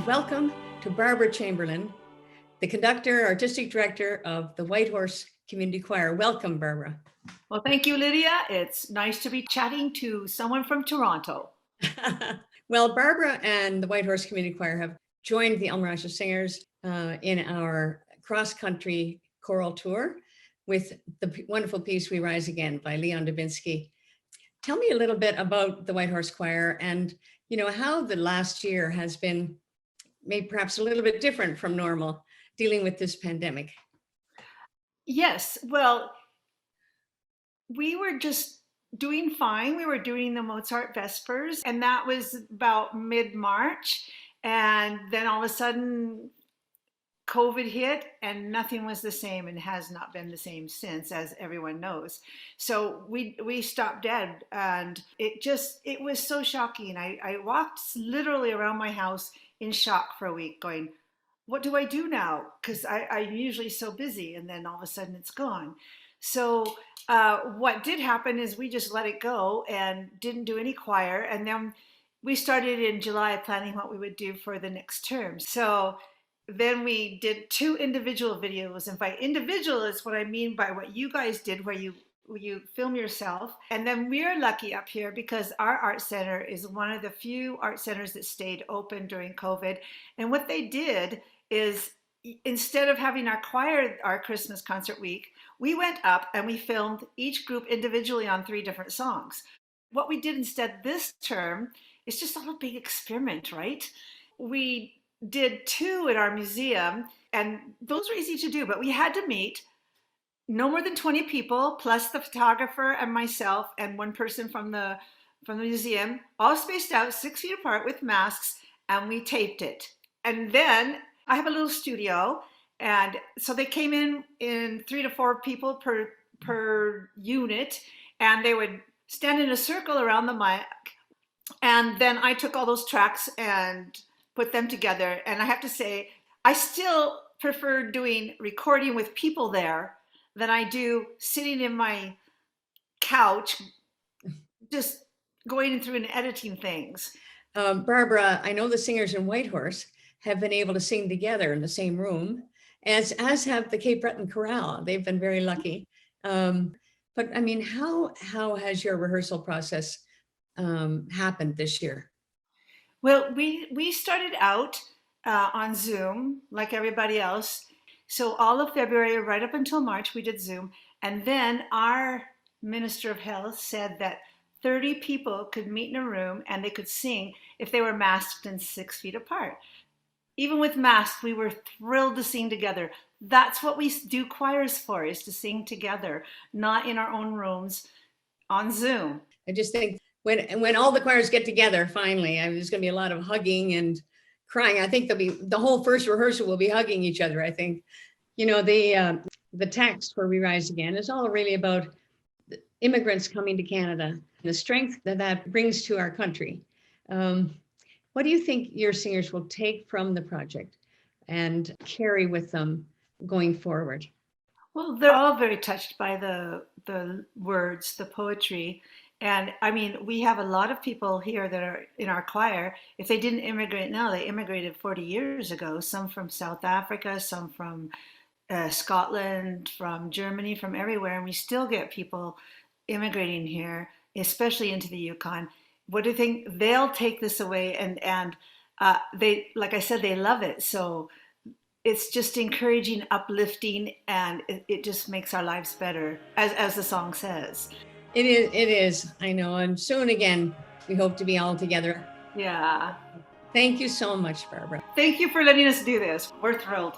and welcome to Barbara Chamberlin, the conductor, artistic director of the Whitehorse Community Choir. Welcome, Barbara. Well, thank you, Lydia. It's nice to be chatting to someone from Toronto. Well, Barbara and the Whitehorse Community Choir have joined the Elmer Iseler Singers in our cross-country choral tour with the wonderful piece We Rise Again by Leon Dubinsky. Tell me a little bit about the Whitehorse Choir and how the last year has been maybe perhaps a little bit different from normal dealing with this pandemic. Yes, well, we were just doing fine. We were doing the Mozart Vespers, and that was about mid-March. And then all of a sudden, COVID hit and nothing was the same and has not been the same since, as everyone knows. So we stopped dead, and it was so shocking. I walked literally around my house in shock for a week going, what do I do now? Because I'm usually so busy, and then all of a sudden it's gone. So what did happen is we just let it go and didn't do any choir. And then we started in July planning what we would do for the next term. So then we did 2 individual videos. And by individual is what I mean by what you guys did, where you film yourself. And then we're lucky up here because our art center is one of the few art centers that stayed open during COVID. And what they did is, instead of having our choir, our Christmas concert week, we went up and we filmed each group individually on 3 different songs. What we did instead this term is just a little big experiment, right? We did 2 at our museum, and those were easy to do, but we had to meet no more than 20 people, plus the photographer and myself and one person from the museum, all spaced out 6 feet apart with masks, and we taped it. And then I have a little studio, and so they came in 3 to 4 people per unit, and they would stand in a circle around the mic. And then I took all those tracks and put them together. And I have to say, I still prefer doing recording with people there than I do sitting in my couch, just going through and editing things. Barbara, I know the singers in Whitehorse have been able to sing together in the same room, as have the Cape Breton Chorale. They've been very lucky. But I mean, how has your rehearsal process happened this year? Well, we started out on Zoom like everybody else. So all of February, right up until March, we did Zoom. And then our Minister of Health said that 30 people could meet in a room and they could sing if they were masked and 6 feet apart. Even with masks, we were thrilled to sing together. That's what we do choirs for, is to sing together, not in our own rooms on Zoom. I just think when all the choirs get together, finally, there's going to be a lot of hugging and crying. I think the whole first rehearsal will be hugging each other. I think, the text for We Rise Again is all really about immigrants coming to Canada, the strength that brings to our country. What do you think your singers will take from the project and carry with them going forward? Well, they're all very touched by the words, the poetry. And I mean, we have a lot of people here that are in our choir. If they didn't immigrate now, they immigrated 40 years ago, some from South Africa, some from Scotland, from Germany, from everywhere. And we still get people immigrating here, especially into the Yukon. What do you think? They'll take this away, and they, like I said, they love it. So it's just encouraging, uplifting, and it just makes our lives better, as the song says. It is. I know. And soon again, we hope to be all together. Yeah. Thank you so much, Barbara. Thank you for letting us do this. We're thrilled.